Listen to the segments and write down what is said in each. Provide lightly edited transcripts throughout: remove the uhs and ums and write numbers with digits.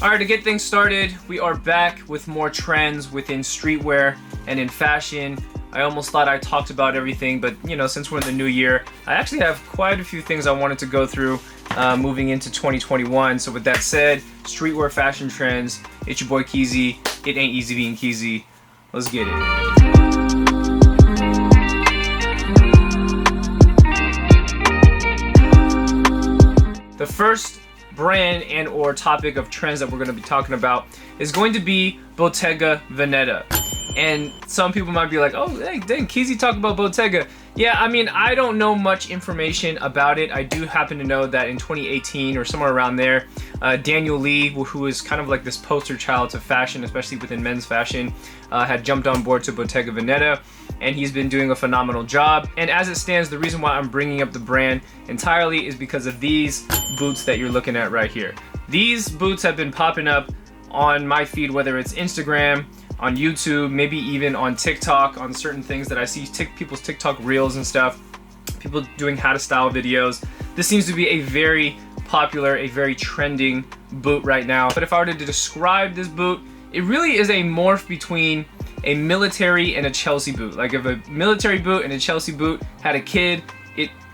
Alright, to get things started, we are back with more trends within streetwear and in fashion. I almost thought I talked about everything, but you know, since we're in the new year, I actually have quite a few things I wanted to go through moving into 2021. So with that said, streetwear fashion trends, it's your boy Keezy. It ain't easy being Keezy. Let's get it. The first brand and or topic of trends that we're going to be talking about is going to be Bottega Veneta. And some people might be like, oh, hey, dang, Keezy talk about Bottega. Yeah, I mean, I don't know much information about it. I do happen to know that in 2018 or somewhere around there, Daniel Lee, who is kind of like this poster child to fashion, especially within men's fashion, had jumped on board to Bottega Veneta, and he's been doing a phenomenal job. And as it stands, the reason why I'm bringing up the brand entirely is because of these boots that you're looking at right here. These boots have been popping up on my feed, whether it's Instagram, on YouTube, maybe even on TikTok, on certain things that I see people's TikTok reels and stuff, people doing how to style videos. This seems to be a very popular, a very trending boot right now. But if I were to describe this boot, it really is a morph between a military and a Chelsea boot. Like if a military boot and a Chelsea boot had a kid,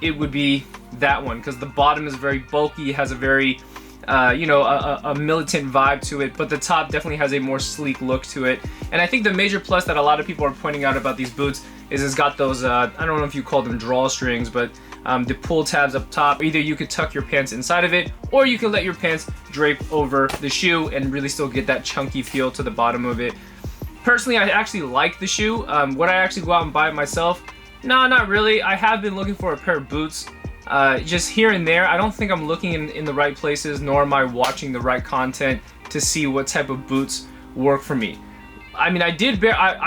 it would be that one, because the bottom is very bulky, it has a very a militant vibe to it, but the top definitely has a more sleek look to it. And I think the major plus that a lot of people are pointing out about these boots is it's got those, I don't know if you call them drawstrings, but the pull tabs up top. Either you could tuck your pants inside of it, or you can let your pants drape over the shoe and really still get that chunky feel to the bottom of it. Personally, I actually like the shoe. Would I actually go out and buy it myself? No, not really. I have been looking for a pair of boots. Just here and there. I don't think I'm looking in the right places, nor am I watching the right content to see what type of boots work for me. I mean, I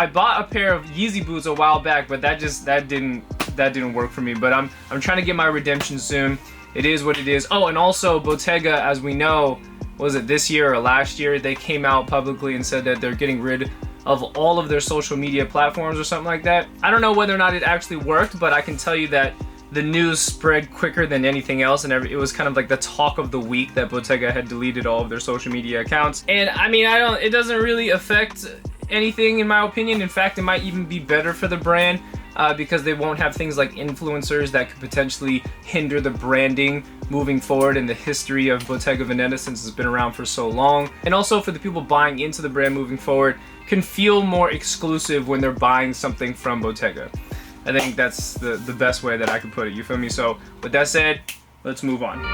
bought a pair of Yeezy boots a while back, but that didn't work for me. But I'm trying to get my redemption soon. It is what it is. Oh, and also Bottega, as we know, was it this year or last year, they came out publicly and said that they're getting rid of all of their social media platforms or something like that. I don't know whether or not it actually worked, but I can tell you that the news spread quicker than anything else, and it was kind of like the talk of the week that Bottega had deleted all of their social media accounts. And I mean, it doesn't really affect anything in my opinion. In fact, it might even be better for the brand because they won't have things like influencers that could potentially hinder the branding moving forward in the history of Bottega Veneta, since it's been around for so long. And also for the people buying into the brand moving forward, can feel more exclusive when they're buying something from Bottega. I think that's the best way that I can put it, you feel me? So with that said, let's move on.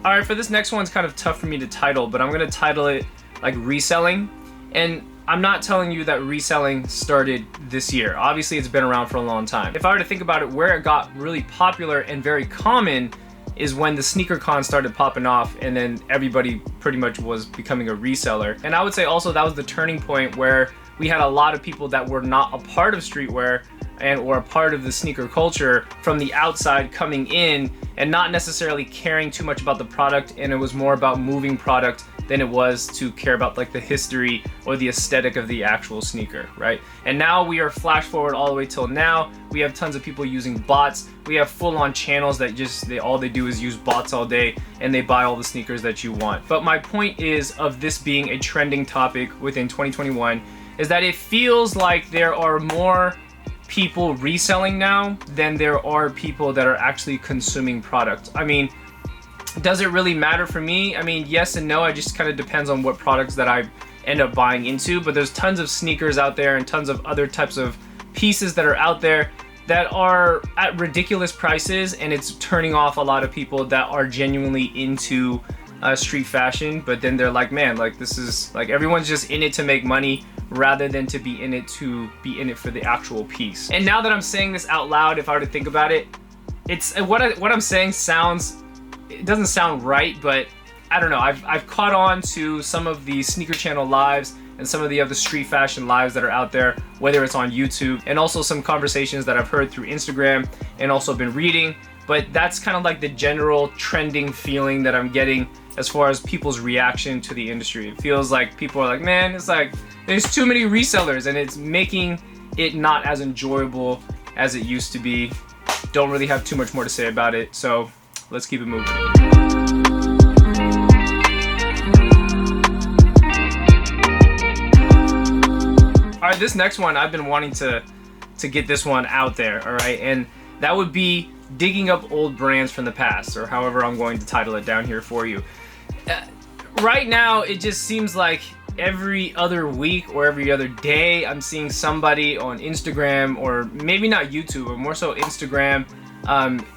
Alright, for this next one's kind of tough for me to title, but I'm going to title it like reselling. And I'm not telling you that reselling started this year. Obviously it's been around for a long time. If I were to think about it, where it got really popular and very common is when the sneaker con started popping off, and then everybody pretty much was becoming a reseller. And I would say also that was the turning point where we had a lot of people that were not a part of streetwear and or a part of the sneaker culture from the outside coming in and not necessarily caring too much about the product, and it was more about moving product than it was to care about like the history or the aesthetic of the actual sneaker, right? And now we are flash forward all the way till now. We have tons of people using bots. We have full-on channels that all they do is use bots all day, and they buy all the sneakers that you want. But my point is of this being a trending topic within 2021 is that it feels like there are more people reselling now than there are people that are actually consuming product. I mean, does it really matter for me? I mean, yes and no. It just kind of depends on what products that I end up buying into. But there's tons of sneakers out there and tons of other types of pieces that are out there that are at ridiculous prices, and it's turning off a lot of people that are genuinely into street fashion. But then they're like, man, like this is like everyone's just in it to make money rather than to be in it for the actual piece. And now that I'm saying this out loud, if I were to think about it, it's what I'm saying it doesn't sound right, but I don't know. I've caught on to some of the Sneaker Channel lives and some of the other street fashion lives that are out there, whether it's on YouTube, and also some conversations that I've heard through Instagram and also been reading. But that's kind of like the general trending feeling that I'm getting as far as people's reaction to the industry. It feels like people are like, man, it's like there's too many resellers, and it's making it not as enjoyable as it used to be. Don't really have too much more to say about it, so let's keep it moving. All right, this next one, I've been wanting to get this one out there, all right? And that would be digging up old brands from the past, or however I'm going to title it down here for you. Right now, it just seems like every other week or every other day, I'm seeing somebody on Instagram, or maybe not YouTube, but more so Instagram,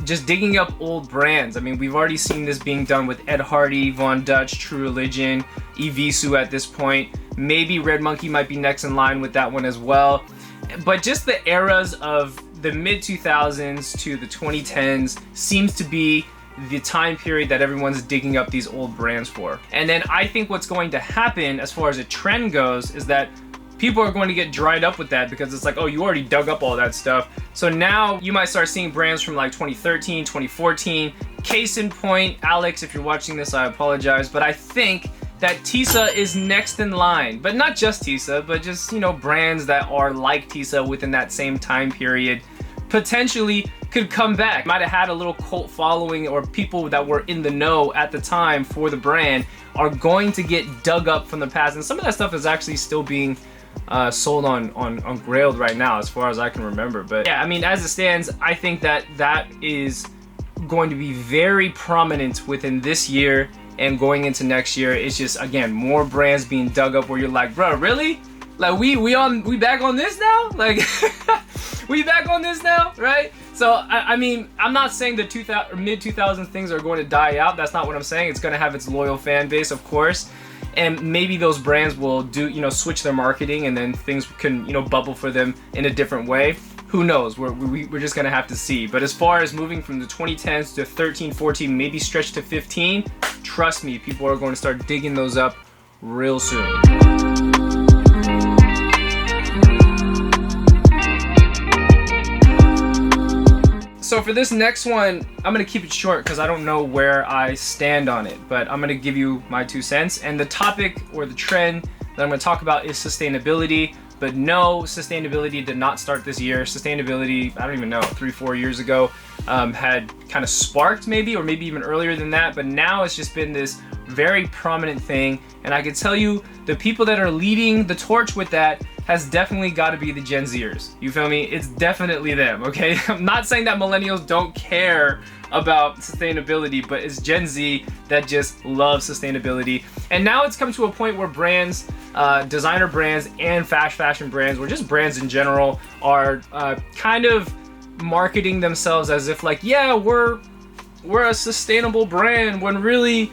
just digging up old brands. I mean, we've already seen this being done with Ed Hardy, Von Dutch, True Religion, Evisu at this point. Maybe Red Monkey might be next in line with that one as well. But just the eras of the mid-2000s to the 2010s seems to be the time period that everyone's digging up these old brands for. And then I think what's going to happen as far as a trend goes is that people are going to get dried up with that, because it's like, oh, you already dug up all that stuff. So now you might start seeing brands from like 2013, 2014. Case in point, Alex, if you're watching this, I apologize, but I think that Tisa is next in line. But not just Tisa, but just, you know, brands that are like Tisa within that same time period potentially could come back. Might have had a little cult following, or people that were in the know at the time for the brand are going to get dug up from the past. And some of that stuff is actually still being sold on GRAILED right now, as far as I can remember. But yeah, I mean, as it stands, I think that that is going to be very prominent within this year and going into next year. It's just, again, more brands being dug up where you're like, bro, really? Like, we back on this now? Like, we back on this now, right? So, I mean, I'm not saying the mid-2000s things are going to die out. That's not what I'm saying. It's going to have its loyal fan base, of course. And maybe those brands will do, you know, switch their marketing, and then things can, you know, bubble for them in a different way. Who knows? We're just going to have to see. But as far as moving from the 2010s to 13, 14, maybe stretch to 15, trust me, people are going to start digging those up real soon. So for this next one, I'm going to keep it short because I don't know where I stand on it, but I'm going to give you my 2 cents. And the topic, or the trend that I'm going to talk about, is sustainability. But no, sustainability did not start this year. Sustainability, I don't even know, 3-4 years ago, had kind of sparked maybe, or maybe even earlier than that. But now it's just been this very prominent thing. And I can tell you, the people that are leading the torch with that has definitely got to be the Gen Zers. You feel me? It's definitely them, okay? I'm not saying that millennials don't care about sustainability, but it's Gen Z that just loves sustainability. And now it's come to a point where brands, designer brands and fast fashion brands, or just brands in general, are kind of marketing themselves as if like, yeah, we're a sustainable brand, when really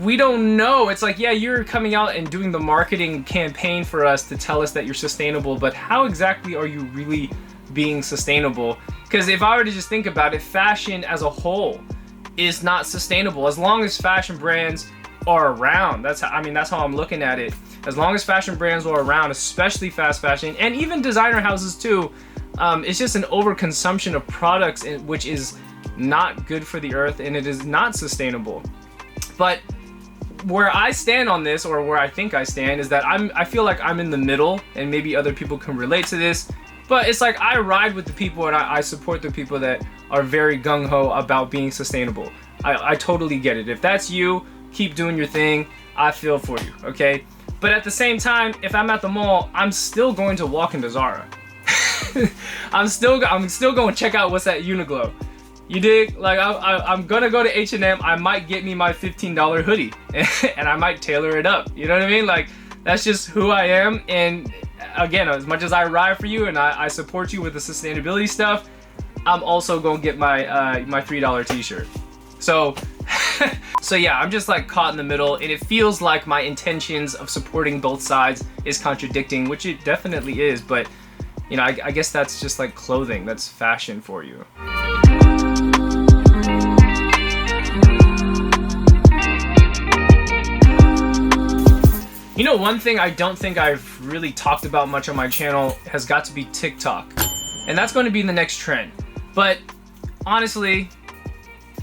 we don't know. It's like, yeah, you're coming out and doing the marketing campaign for us to tell us that you're sustainable, but how exactly are you really being sustainable? Because if I were to just think about it, fashion as a whole is not sustainable. As long as fashion brands are around, that's how I'm looking at it. As long as fashion brands are around, especially fast fashion, and even designer houses too, it's just an overconsumption of products, which is not good for the earth, and it is not sustainable. But where I stand on this, or where I think I stand, is that I feel like I'm in the middle, and maybe other people can relate to this, but it's like I ride with the people, and I support the people that are very gung-ho about being sustainable. I totally get it. If that's you, keep doing your thing. I feel for you, okay? But at the same time, if I'm at the mall, I'm still going to walk into Zara. I'm still going to check out what's at Uniqlo. You dig? Like, I'm gonna go to H&M. I might get me my $15 hoodie, and I might tailor it up. You know what I mean? Like, that's just who I am. And again, as much as I ride for you and I support you with the sustainability stuff, I'm also gonna get my my $3 t-shirt. So so yeah, I'm just like caught in the middle, and it feels like my intentions of supporting both sides is contradicting, which it definitely is. But you know, I guess that's just like clothing. That's fashion for you. You know, one thing I don't think I've really talked about much on my channel has got to be TikTok. And that's going to be the next trend. But honestly,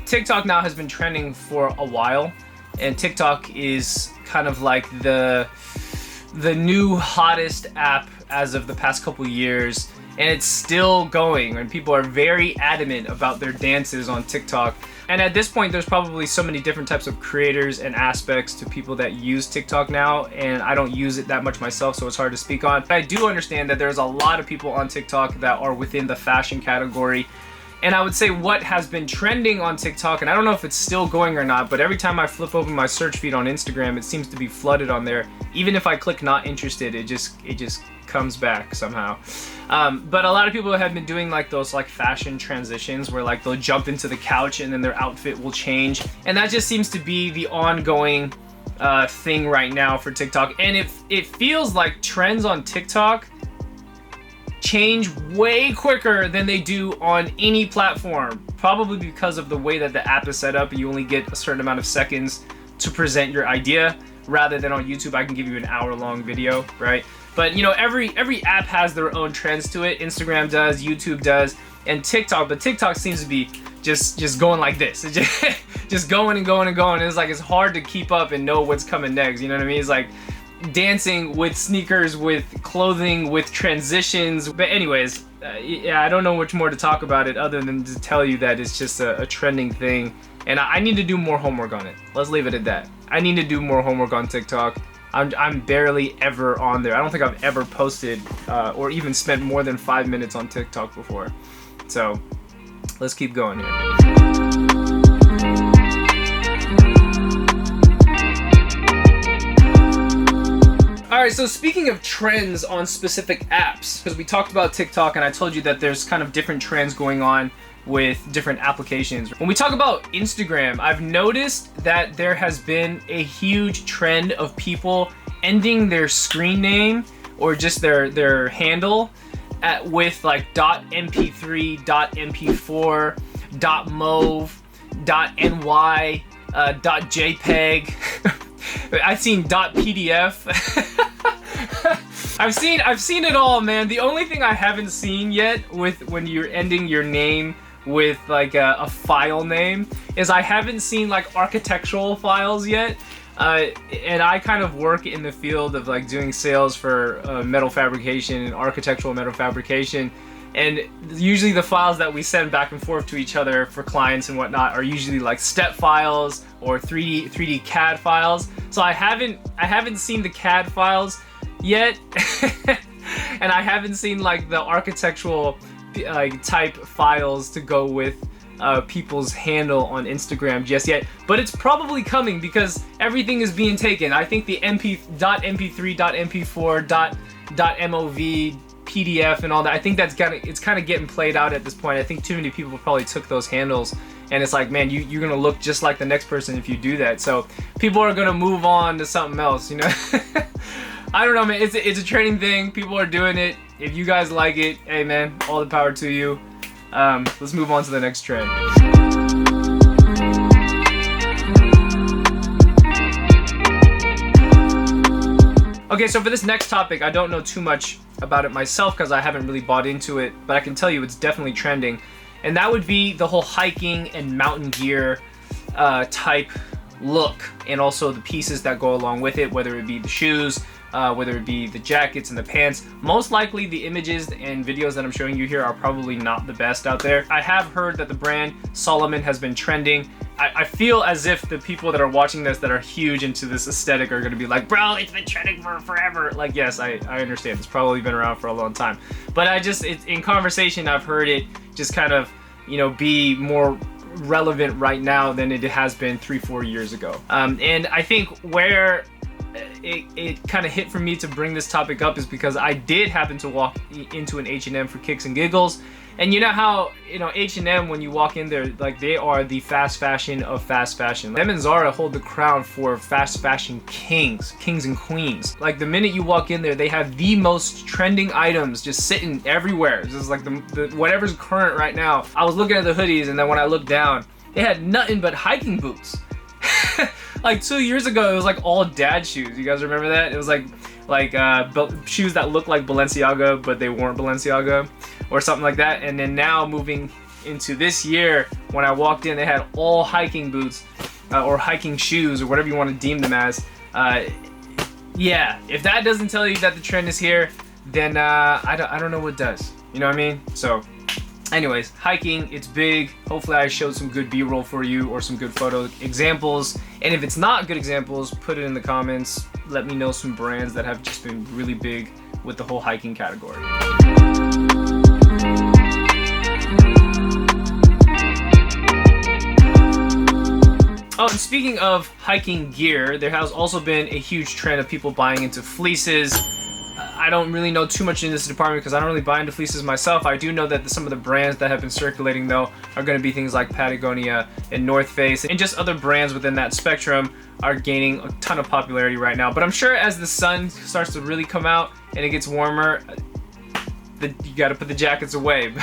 TikTok now has been trending for a while. And TikTok is kind of like the new hottest app as of the past couple years. and it's still going, and people are very adamant about their dances on TikTok. And at this point, there's probably so many different types of creators and aspects to people that use TikTok now, and I don't use it that much myself, so it's hard to speak on. But I do understand that there's a lot of people on TikTok that are within the fashion category. And I would say what has been trending on TikTok, and I don't know if it's still going or not, but every time I flip open my search feed on Instagram, it seems to be flooded on there. Even if I click not interested, it just comes back somehow. But a lot of people have been doing like those like fashion transitions where like they'll jump into the couch and then their outfit will change. And that just seems to be the ongoing thing right now for TikTok. And it feels like trends on TikTok change way quicker than they do on any platform, probably because of the way that the app is set up. You only get a certain amount of seconds to present your idea, rather than on YouTube I can give you an hour-long video, right? But you know, every app has their own trends to it. Instagram does, YouTube does, and TikTok, but TikTok seems to be just going like this. It's just going and going and going. It's like it's hard to keep up and know what's coming next, you know what I mean? It's like dancing with sneakers, with clothing, with transitions. But anyways, yeah, I don't know much more to talk about it other than to tell you that it's just a trending thing, and I need to do more homework on it. Let's leave it at that. I need to do more homework on TikTok. I'm barely ever on there. I don't think I've ever posted or even spent more than 5 minutes on TikTok before. So let's keep going here. Alright, so speaking of trends on specific apps, because we talked about TikTok and I told you that there's kind of different trends going on with different applications. When we talk about Instagram, I've noticed that there has been a huge trend of people ending their screen name or just their handle with like .mp3, .mp4, .mov, .ny, .jpeg. I've seen .pdf. I've seen it all, man. The only thing I haven't seen yet with when you're ending your name with like a file name is I haven't seen like architectural files yet. And I kind of work in the field of like doing sales for metal fabrication and architectural metal fabrication. And usually the files that we send back and forth to each other for clients and whatnot are usually like step files or 3D CAD files. So I haven't seen the CAD files yet, and I haven't seen like the architectural like type files to go with people's handle on Instagram just yet. But it's probably coming because everything is being taken. I think the .mp3, .mp4, .mov, PDF and all that, I think it's kind of getting played out at this point. I think too many people probably took those handles, and it's like, man, you're gonna look just like the next person if you do that. So people are gonna move on to something else, you know. I don't know, man. It's a trending thing. People are doing it. If you guys like it, hey man, all the power to you. Let's move on to the next trend. Okay, so for this next topic, I don't know too much about it myself because I haven't really bought into it, but I can tell you it's definitely trending. And that would be the whole hiking and mountain gear type look, and also the pieces that go along with it, whether it be the shoes, whether it be the jackets and the pants. Most likely the images and videos that I'm showing you here are probably not the best out there. I have heard that the brand Solomon has been trending. I feel as if the people that are watching this that are huge into this aesthetic are going to be like, bro, it's been trending for forever. Like, yes, I understand. It's probably been around for a long time. But it's in conversation, I've heard it just kind of, you know, be more relevant right now than it has been 3-4 years ago. And I think where it kind of hit for me to bring this topic up is because I did happen to walk into an H&M for kicks and giggles. And you know how, you know, H&M, when you walk in there, like, they are the fast fashion of fast fashion. Them and Zara hold the crown for fast fashion kings and queens. Like, the minute you walk in there, they have the most trending items just sitting everywhere. It's just like the whatever's current right now. I was looking at the hoodies, and then when I looked down, they had nothing but hiking boots. Like 2 years ago, it was like all dad shoes. You guys remember that? It was like shoes that looked like Balenciaga, but they weren't Balenciaga, or something like that. And then now, moving into this year, when I walked in, they had all hiking boots or hiking shoes, or whatever you want to deem them as. Yeah, if that doesn't tell you that the trend is here, then I don't know what does. You know what I mean? So anyways, hiking, it's big. Hopefully I showed some good B-roll for you or some good photo examples. And if it's not good examples, put it in the comments. Let me know some brands that have just been really big with the whole hiking category. Oh, and speaking of hiking gear, there has also been a huge trend of people buying into fleeces. I don't really know too much in this department because I don't really buy into fleeces myself. I do know that some of the brands that have been circulating though are going to be things like Patagonia and North Face, and just other brands within that spectrum are gaining a ton of popularity right now. But I'm sure as the sun starts to really come out and it gets warmer, you got to put the jackets away.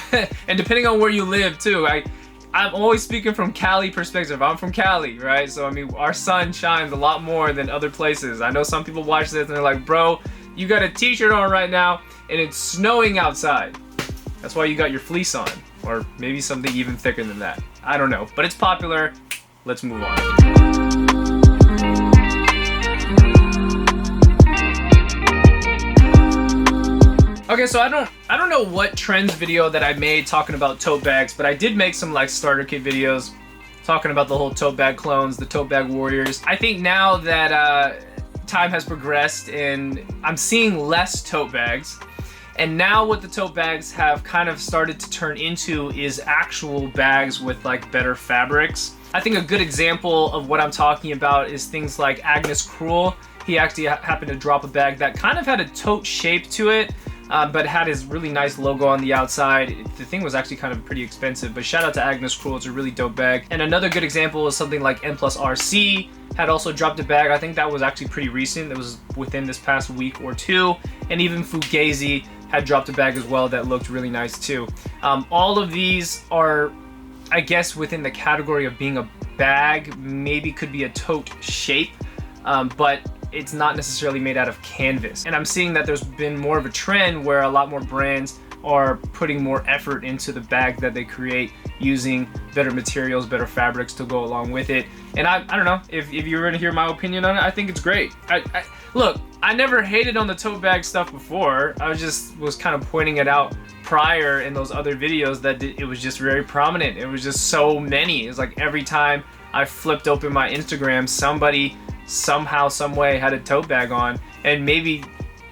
And depending on where you live too, I'm always speaking from Cali perspective. I'm from Cali, right? So I mean, our sun shines a lot more than other places. I know some people watch this and they're like, bro, you got a t-shirt on right now and it's snowing outside. That's why you got your fleece on, or maybe something even thicker than that. I don't know, but it's popular. Let's move on. Okay, so I don't know what trends video that I made talking about tote bags, but I did make some like starter kit videos talking about the whole tote bag clones, the tote bag warriors. I think now that time has progressed and I'm seeing less tote bags, and now what the tote bags have kind of started to turn into is actual bags with like better fabrics. I think a good example of what I'm talking about is things like Agnes Cruel. He actually happened to drop a bag that kind of had a tote shape to it, but had his really nice logo on the outside. The thing was actually kind of pretty expensive, but shout out to Agnes Cruel, it's a really dope bag. And another good example is something like N+RC had also dropped a bag. I think that was actually pretty recent. It was within this past week or two. And even Fugazi had dropped a bag as well that looked really nice too. All of these are, I guess, within the category of being a bag, maybe could be a tote shape, but it's not necessarily made out of canvas. And I'm seeing that there's been more of a trend where a lot more brands are putting more effort into the bag that they create, using better materials, better fabrics to go along with it. And I don't know, if you were to hear my opinion on it, I think it's great. Look, I never hated on the tote bag stuff before. I was kind of pointing it out prior in those other videos that it was just very prominent. It was just so many. It's like every time I flipped open my Instagram, somebody somehow, some way had a tote bag on. And maybe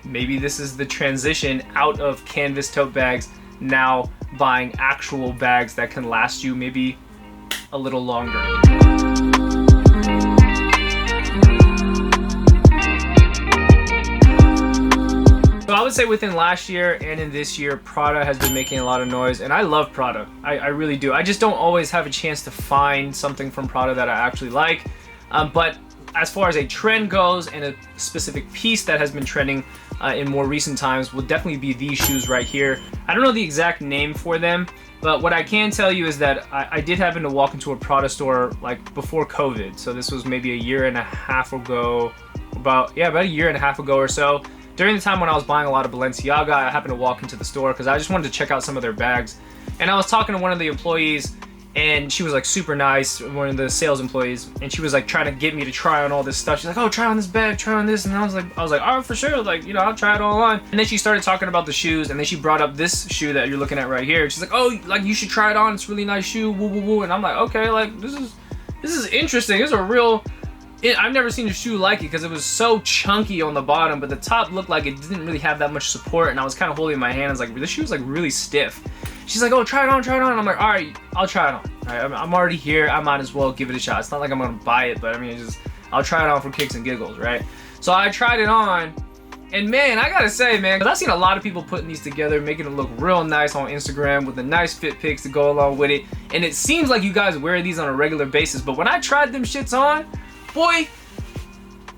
this is the transition out of canvas tote bags, now buying actual bags that can last you maybe a little longer. So I would say within last year and in this year, Prada has been making a lot of noise, and I love Prada. I really do. I just don't always have a chance to find something from Prada that I actually like. But as far as a trend goes, and a specific piece that has been trending in more recent times, will definitely be these shoes right here. I don't know the exact name for them, but what I can tell you is that I did happen to walk into a Prada store like before COVID. So this was maybe a year and a half ago, about a year and a half ago or so. During the time when I was buying a lot of Balenciaga, I happened to walk into the store because I just wanted to check out some of their bags. And I was talking to one of the employees, and she was like super nice, one of the sales employees, and she was like trying to get me to try on all this stuff. She's like, oh, try on this bag, try on this. And I was like, oh, for sure, like, you know, I'll try it all on. And then she started talking about the shoes, and then she brought up this shoe that you're looking at right here. She's like, oh, like, you should try it on, it's a really nice shoe, woo woo woo. And I'm like, okay, like, this is interesting. It's a real, I've never seen a shoe like it because it was so chunky on the bottom, but the top looked like it didn't really have that much support, and I was kind of holding my hand. I was like, this shoe's like really stiff. She's like, oh, try it on, try it on. And I'm like, all right, I'll try it on. All right, I'm already here, I might as well give it a shot. It's not like I'm gonna buy it, but I mean, I'll try it on for kicks and giggles, right? So I tried it on, and man, I gotta say, man, because I've seen a lot of people putting these together, making it look real nice on Instagram with the nice fit pics to go along with it, and it seems like you guys wear these on a regular basis, but when I tried them shits on, boy,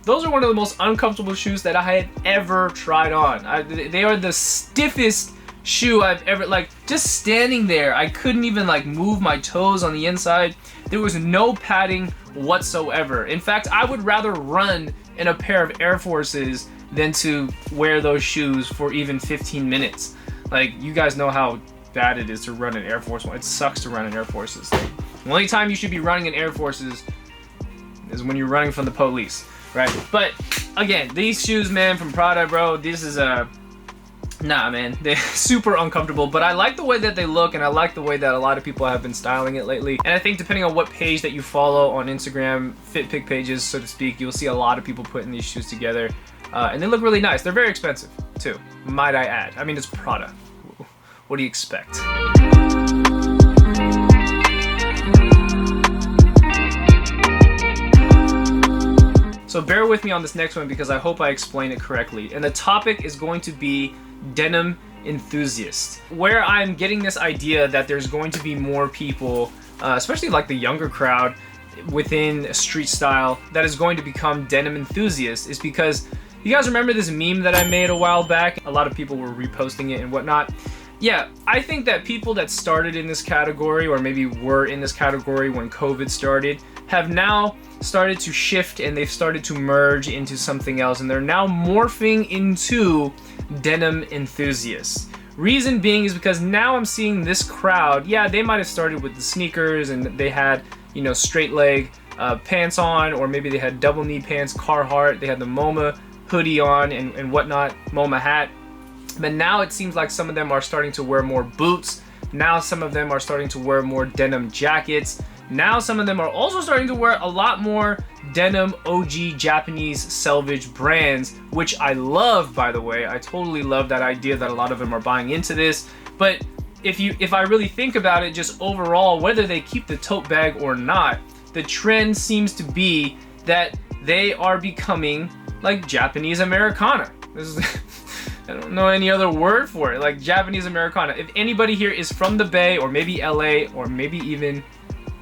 those are one of the most uncomfortable shoes that I had ever tried on. They are the stiffest shoe I've ever, like, just standing there, I couldn't even like move my toes on the inside. There was no padding whatsoever. In fact, I would rather run in a pair of Air Forces than to wear those shoes for even 15 minutes. Like, you guys know how bad it is to run in Air Force One. It sucks to run in Air Forces. The only time you should be running in Air Forces is when you're running from the police, right? But again, these shoes, man, from Prada, bro, this is Nah, man, they're super uncomfortable, but I like the way that they look, and I like the way that a lot of people have been styling it lately. And I think depending on what page that you follow on Instagram, fit pick pages, so to speak, you'll see a lot of people putting these shoes together. And they look really nice. They're very expensive, too, might I add. I mean, it's Prada. What do you expect? So bear with me on this next one because I hope I explain it correctly. And the topic is going to be denim enthusiasts. Where I'm getting this idea that there's going to be more people, especially like the younger crowd within street style, that is going to become denim enthusiasts is because you guys remember this meme that I made a while back? A lot of people were reposting it and whatnot. Yeah, I think that people that started in this category, or maybe were in this category when COVID started, have now started to shift and they've started to merge into something else, and they're now morphing into denim enthusiasts. Reason being is because now I'm seeing this crowd, yeah, they might have started with the sneakers and they had, you know, straight leg pants on, or maybe they had double knee pants, Carhartt, they had the MoMA hoodie on and whatnot, MoMA hat. But now it seems like some of them are starting to wear more boots. Now some of them are starting to wear more denim jackets. Now some of them are also starting to wear a lot more denim OG Japanese selvage brands, which I love, by the way. I totally love that idea that a lot of them are buying into this. But if I really think about it, just overall, whether they keep the tote bag or not, the trend seems to be that they are becoming like Japanese Americana. This is I don't know any other word for it, like Japanese Americana. If anybody here is from the Bay, or maybe LA, or maybe even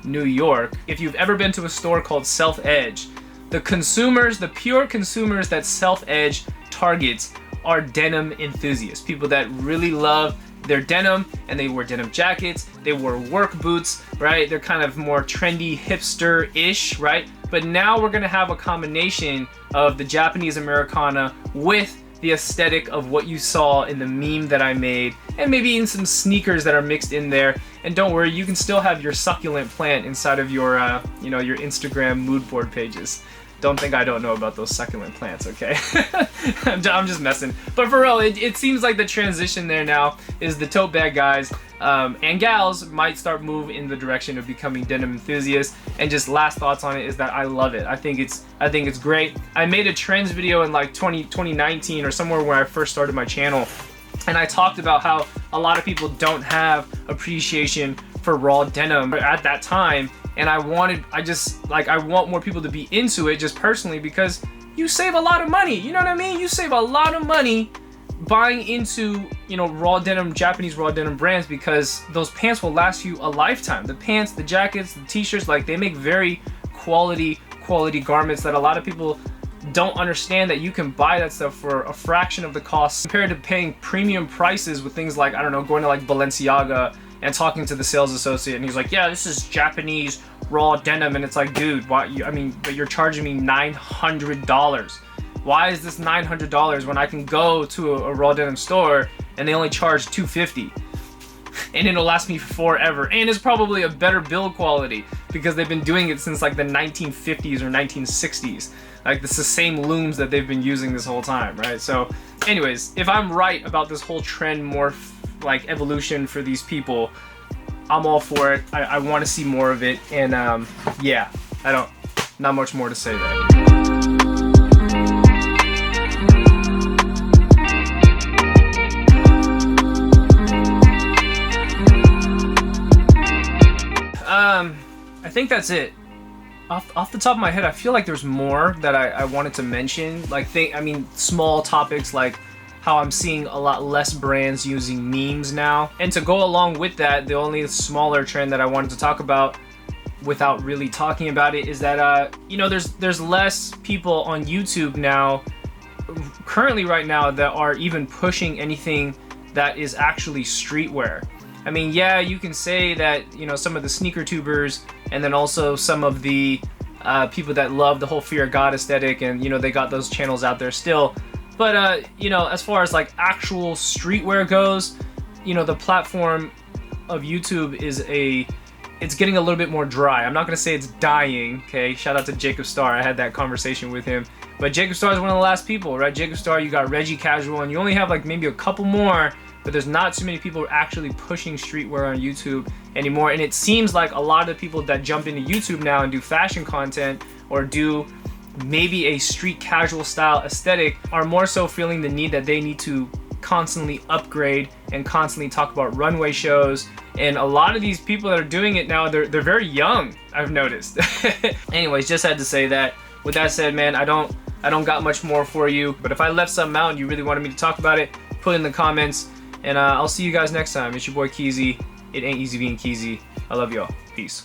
New York, if you've ever been to a store called Self Edge, the consumers, the pure consumers that Self Edge targets are denim enthusiasts. People that really love their denim, and they wear denim jackets, they wear work boots, right? They're kind of more trendy, hipster-ish, right? But now we're gonna have a combination of the Japanese Americana with the aesthetic of what you saw in the meme that I made, and maybe in some sneakers that are mixed in there. And don't worry, you can still have your succulent plant inside of your, you know, your Instagram mood board pages. Don't think I don't know about those succulent plants, okay? I'm just messing. But for real, it seems like the transition there now is the tote bag guys and gals might start move in the direction of becoming denim enthusiasts. And just last thoughts on it is that I love it. I think it's great. I made a trends video in like 2019 or somewhere where I first started my channel, and I talked about how a lot of people don't have appreciation for raw denim at that time. And I want more people to be into it just personally, because you save a lot of money. You know what I mean? You save a lot of money buying into, you know, raw denim, Japanese raw denim brands, because those pants will last you a lifetime. The pants, the jackets, the t-shirts, like they make very quality garments that a lot of people don't understand, that you can buy that stuff for a fraction of the cost compared to paying premium prices with things like, I don't know, going to like Balenciaga and talking to the sales associate, and he's like, yeah, this is Japanese raw denim. And it's like, dude, why? But you're charging me $900. Why is this $900 when I can go to a raw denim store and they only charge $250? And it'll last me forever. And it's probably a better build quality because they've been doing it since like the 1950s or 1960s. Like it's the same looms that they've been using this whole time, right? So anyways, if I'm right about this whole trend morph, like evolution for these people, I'm all for it. I want to see more of it. And yeah, not much more to say there. I think that's it. Off the top of my head, I feel like there's more that I wanted to mention. Like, small topics like how I'm seeing a lot less brands using memes now. And to go along with that, the only smaller trend that I wanted to talk about without really talking about it is that, you know, there's less people on YouTube now, currently right now, that are even pushing anything that is actually streetwear. I mean, yeah, you can say that, you know, some of the sneaker tubers and then also some of the people that love the whole Fear of God aesthetic, and, you know, they got those channels out there still. But, you know, as far as like actual streetwear goes, you know, the platform of YouTube it's getting a little bit more dry. I'm not going to say it's dying, okay? Shout out to Jacob Starr. I had that conversation with him. But Jacob Star is one of the last people, right? Jacob Star, you got Reggie Casual, and you only have like maybe a couple more, but there's not too many people actually pushing streetwear on YouTube anymore. And it seems like a lot of the people that jump into YouTube now and do fashion content or do maybe a street casual style aesthetic are more so feeling the need that they need to constantly upgrade and constantly talk about runway shows. And a lot of these people that are doing it now, they're very young, I've noticed. Anyways, just had to say that. With that said, man, I don't got much more for you, but if I left something out and you really wanted me to talk about it, put it in the comments, and I'll see you guys next time. It's your boy Keezy. It ain't easy being Keezy. I love y'all. Peace.